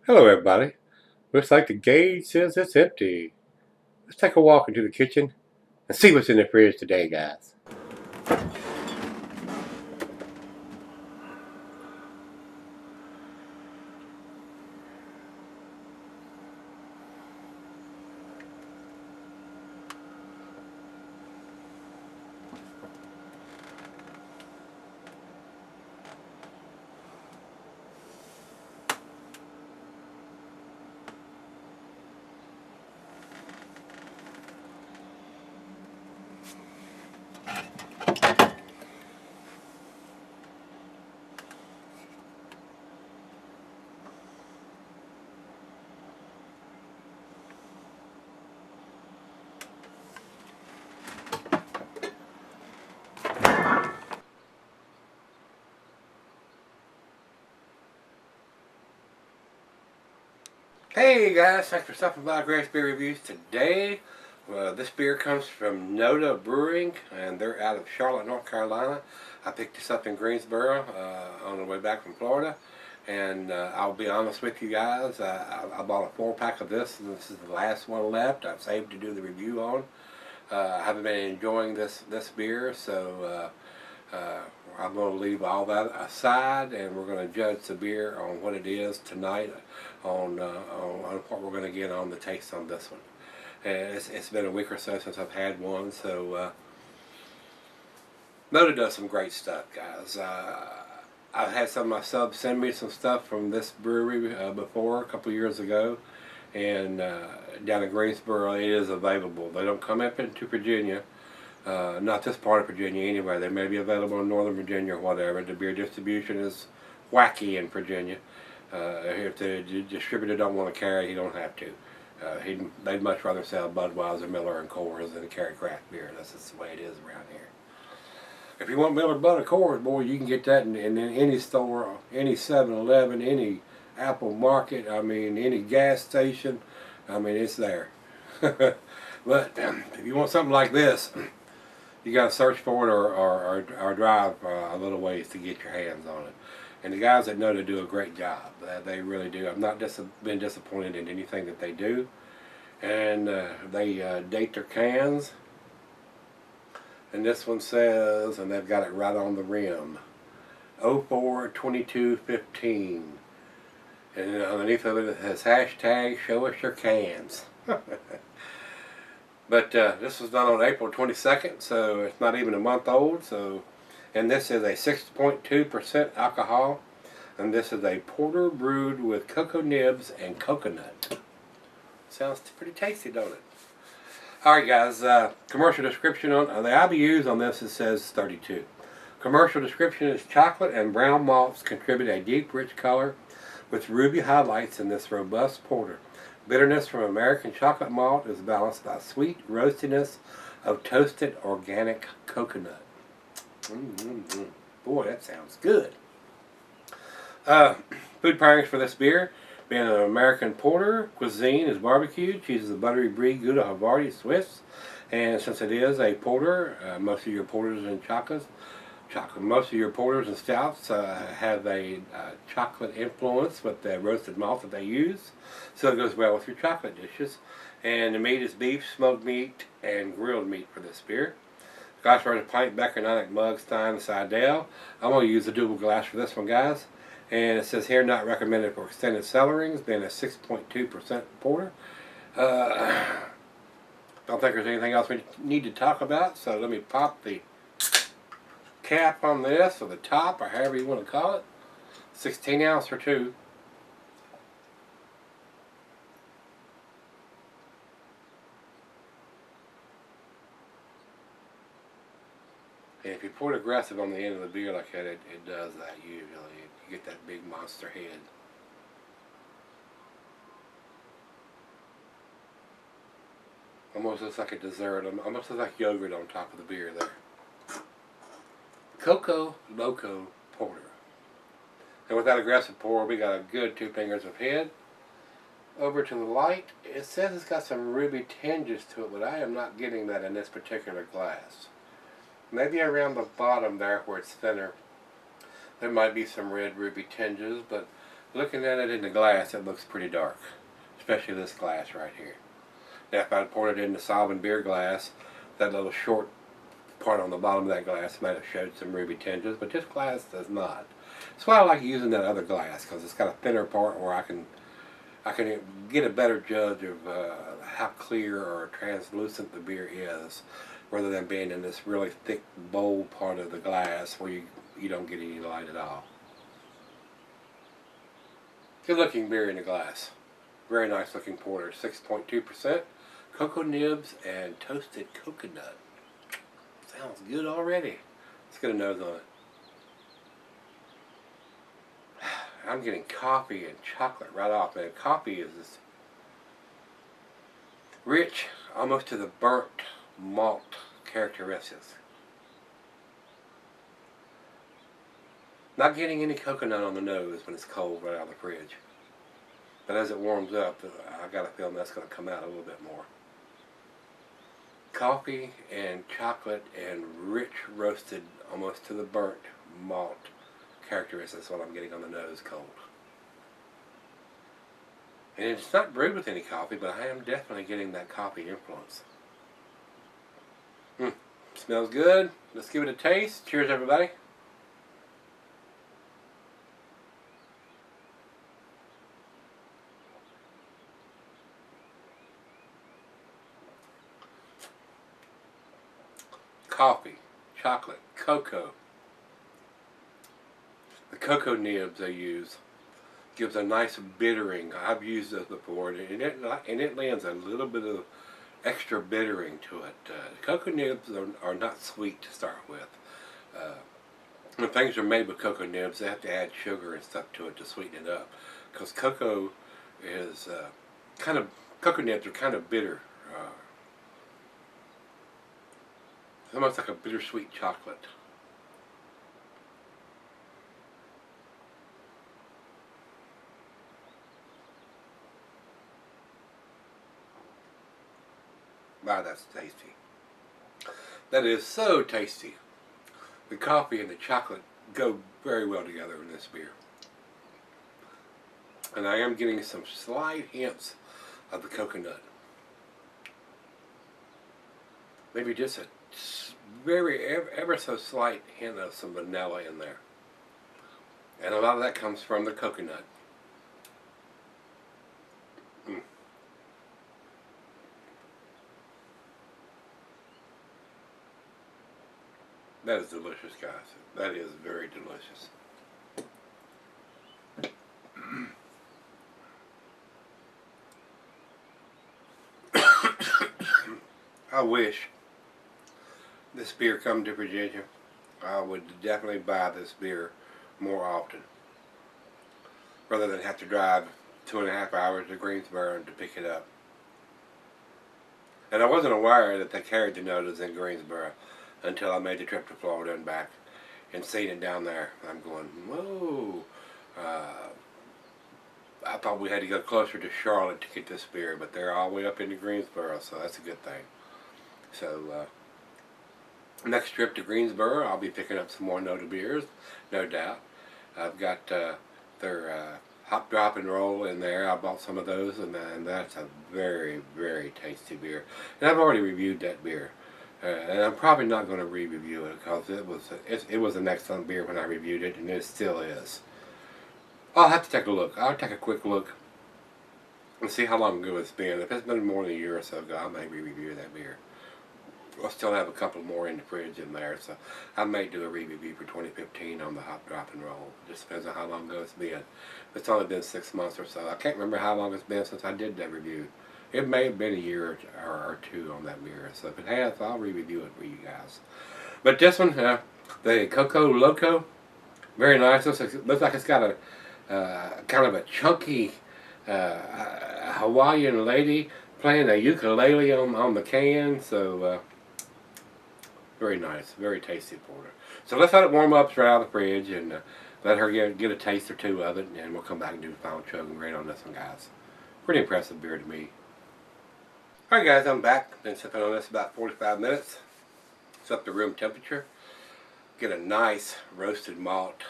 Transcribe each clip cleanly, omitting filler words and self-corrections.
Hello, everybody. Looks like the gauge says it's empty. Let's take a walk into the kitchen and see what's in the fridge today, guys. Hey guys, thanks for stopping by Gregsbeerreviews today. This beer comes from NODA Brewing, and they're out of Charlotte, North Carolina. I picked this up in Greensboro on the way back from Florida, and I'll be honest with you guys, I bought a 4-pack of this, and this is the last one left. I've saved to do the review on. I haven't been enjoying this beer, so I'm going to leave all that aside, and we're going to judge the beer on what it is tonight, on what we're going to get on the taste on this one. And it's been a week or so since I've had one, so Noda does some great stuff, guys. I've had some of my subs send me some stuff from this brewery before, a couple years ago, and down in Greensboro it is available. They don't come up into Virginia. Not this part of Virginia anyway. They may be available in Northern Virginia or whatever. The beer distribution is wacky in Virginia. If the distributor don't want to carry, he don't have to. They'd much rather sell Budweiser, Miller, and Coors than carry craft beer. That's just the way it is around here. If you want Miller, Bud, or Coors, boy, you can get that in any store, any 7-Eleven, any Apple Market, I mean, any gas station. I mean, it's there. But if you want something like this, you got to search for it or drive a little ways to get your hands on it. And the guys that know to do a great job. They really do. I've not been disappointed in anything that they do. And they date their cans. And this one says, and they've got it right on the rim, 04/22/15. And underneath of it has hashtag show us your cans. But this was done on April 22nd, so it's not even a month old. So, and this is a 6.2% alcohol, and this is a porter brewed with cocoa nibs and coconut. Sounds pretty tasty, don't it? All right, guys. Commercial description on the IBUs on this, it says 32. Commercial description is chocolate and brown malts contribute a deep, rich color with ruby highlights in this robust porter. Bitterness from American chocolate malt is balanced by sweet roastiness of toasted organic coconut. Boy, that sounds good. Food pairings for this beer, being an American porter, cuisine is barbecue, cheese is a buttery brie, Gouda, Havarti, Swiss. And since it is a porter, most of your porters and most of your porters and stouts have a chocolate influence with the roasted malt that they use, so it goes well with your chocolate dishes. And the meat is beef, smoked meat, and grilled meat for this beer. Glassware is a pint, Becker, Nonic, mug, Stein, Seidel. I'm going to use a double glass for this one, guys. And it says here, not recommended for extended cellarings, being a 6.2% porter. Don't think there's anything else we need to talk about, so let me pop the cap on this, or the top, or however you want to call it. 16 ounce or 2. And if you pour it aggressive on the end of the beer like that, it does that usually. You get that big monster head. Almost looks like a dessert. Almost looks like yogurt on top of the beer there. Coco Loco Porter. And with that aggressive pour, we got a good 2 fingers of head. Over to the light, it says it's got some ruby tinges to it, but I am not getting that in this particular glass. Maybe around the bottom there where it's thinner, there might be some red ruby tinges, but Looking at it in the glass, it looks pretty dark, especially this glass right here. Now if I'd poured it in the Sovereign beer glass, that little short part on the bottom of that glass might have showed some ruby tinges, but this glass does not. That's why I like using that other glass, because it's got a thinner part where I can get a better judge of how clear or translucent the beer is, rather than being in this really thick, bold part of the glass where you don't get any light at all. Good looking beer in the glass. Very nice looking porter. 6.2%. Cocoa nibs and toasted coconut. Sounds good already. Let's get a nose on it. I'm getting coffee and chocolate right off, man. Coffee is this rich, almost to the burnt malt characteristics. Not getting any coconut on the nose when it's cold right out of the fridge. But as it warms up, I got a feeling that's going to come out a little bit more. Coffee and chocolate and rich roasted, almost to the burnt malt characteristics. What I'm getting on the nose cold. And it's not brewed with any coffee, but I am definitely getting that coffee influence. Smells good. Let's give it a taste. Cheers, everybody. Coffee, chocolate, cocoa. The cocoa nibs they use gives a nice bittering. I've used this before, and it lends a little bit of extra bittering to it. Cocoa nibs are not sweet to start with. When things are made with cocoa nibs, they have to add sugar and stuff to it to sweeten it up, because cocoa is cocoa nibs are kind of bitter. It's almost like a bittersweet chocolate. Wow, that's tasty. That is so tasty. The coffee and the chocolate go very well together in this beer. And I am getting some slight hints of the coconut. Maybe just a ever so slight hint of some vanilla in there. And a lot of that comes from the coconut. That is delicious, guys. That is very delicious. I wish this beer come to Virginia. I would definitely buy this beer more often, rather than have to drive 2.5 hours to Greensboro to pick it up. And I wasn't aware that they carried the NODAs in Greensboro until I made the trip to Florida and back and seen it down there. I'm going, whoa. I thought we had to go closer to Charlotte to get this beer, but they're all the way up into Greensboro, so that's a good thing. So, next trip to Greensboro, I'll be picking up some more NODA beers, no doubt. I've got their hop, drop, and roll in there. I bought some of those, and that's a very, very tasty beer. And I've already reviewed that beer. And I'm probably not going to re-review it, because it was an excellent beer when I reviewed it, and it still is. I'll have to take a look. I'll take a quick look and see how long ago it's been. If it's been more than a year or so ago, I may re-review that beer. I'll still have a couple more in the fridge in there, so I may do a re-review for 2015 on the hop, drop, and roll. It just depends on how long ago it's been. It's only been 6 months or so. I can't remember how long it's been since I did that review. It may have been a year or two on that beer, so if it has, I'll re-review it for you guys. But this one, the Coco Loco, very nice. Looks like it's got a kind of a chunky Hawaiian lady playing a ukulele on the can, so very nice, very tasty porter. So let's let it warm up right out of the fridge and let her get a taste or two of it, and we'll come back and do the final chug and grade on this one, guys. Pretty impressive beer to me. Alright guys, I'm back. Been sipping on this about 45 minutes. It's up to room temperature. Get a nice roasted malt.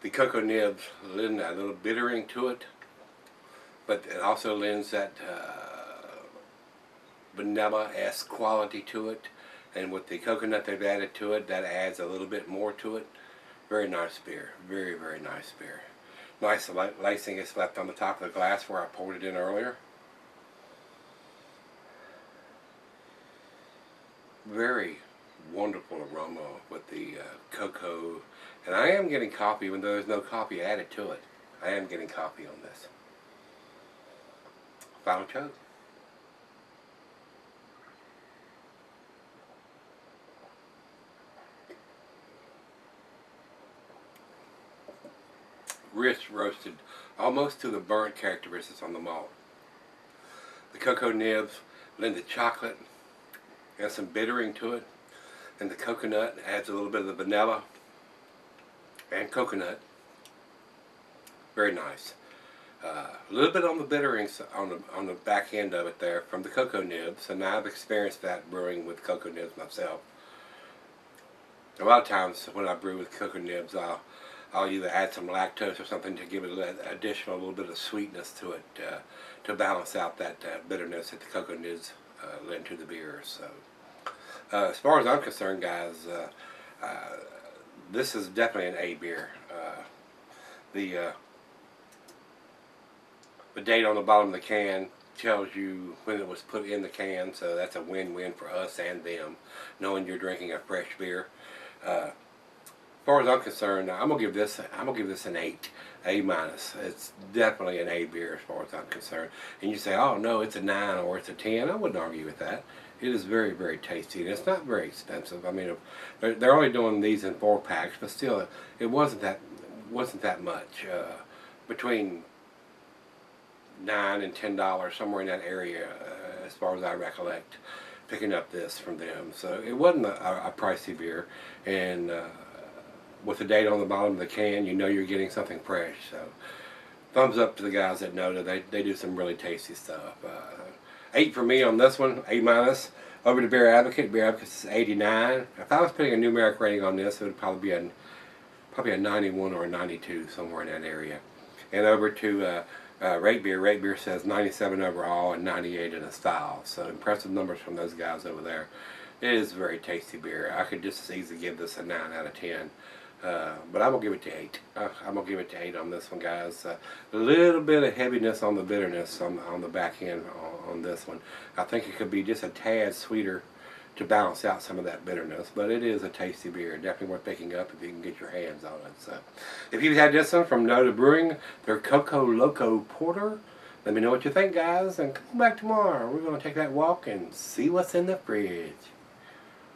The cocoa nibs lend a little bittering to it, but it also lends that vanilla-esque quality to it. And with the coconut they've added to it, that adds a little bit more to it. Very nice beer. Very, very nice beer. Nice lacing is left on the top of the glass where I poured it in earlier. Very wonderful aroma with the cocoa. And I am getting coffee, even though there's no coffee added to it. I am getting coffee on this. Final chug. Rich roasted, almost to the burnt characteristics on the malt. The cocoa nibs lend the chocolate and some bittering to it, and the coconut adds a little bit of the vanilla and coconut. Very nice. A little bit on the bitterings on the back end of it there from the cocoa nibs, and I've experienced that brewing with cocoa nibs myself. A lot of times when I brew with cocoa nibs, I'll either add some lactose or something to give it an additional little bit of sweetness to it to balance out that bitterness that the cocoa nibs lend to the beer. So, as far as I'm concerned, guys, this is definitely an A beer. The date on the bottom of the can tells you when it was put in the can, so that's a win-win for us and them, knowing you're drinking a fresh beer. As far as I'm concerned, I'm gonna give this an 8, A minus. It's definitely an A beer as far as I'm concerned. And you say, oh no, it's a 9 or it's a 10. I wouldn't argue with that. It is very, very tasty, and it's not very expensive. I mean, they're only doing these in 4-packs, but still, it wasn't that much. Between $9 and $10, somewhere in that area, as far as I recollect, picking up this from them. So it wasn't a pricey beer, and with the date on the bottom of the can, you know you're getting something fresh. So thumbs up to the guys at NODA. They do some really tasty stuff. 8 for me on this one, A minus. Over to Beer Advocate. Beer Advocate is 89. If I was putting a numeric rating on this, it would probably be a 91 or a 92, somewhere in that area. And over to Rate Beer. Rate Beer says 97 overall and 98 in a style. So impressive numbers from those guys over there. It is a very tasty beer. I could just as easily give this a 9 out of 10. But I'm going to give it to 8. I'm going to give it to 8 on this one, guys. A little bit of heaviness on the bitterness on the back end on this one. I think it could be just a tad sweeter to balance out some of that bitterness. But it is a tasty beer. Definitely worth picking up if you can get your hands on it. So, if you've had this one from NODA Brewing, their Coco Loco Porter, let me know what you think, guys. And come back tomorrow. We're going to take that walk and see what's in the fridge.